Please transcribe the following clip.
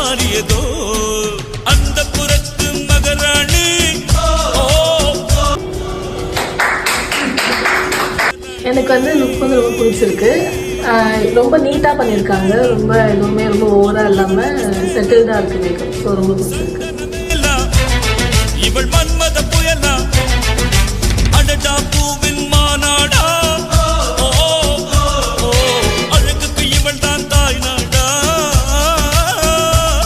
மாறியதோ அந்த புறத்து மகராணி. எனக்கு வந்து லுக் வந்து ரொம்ப பிடிச்சிருக்கு. ரொம்ப நீட்டாக பண்ணியிருக்காங்க. ரொம்ப எதுவுமே ரொம்ப ஓவராக இல்லாமல் செட்டில்டாக இருக்குது மேக்கப். ஸோ ரொம்ப பிடிச்சிருக்கு. இவள் மன்மத புயலா அடடா பூவின் மாநாடு.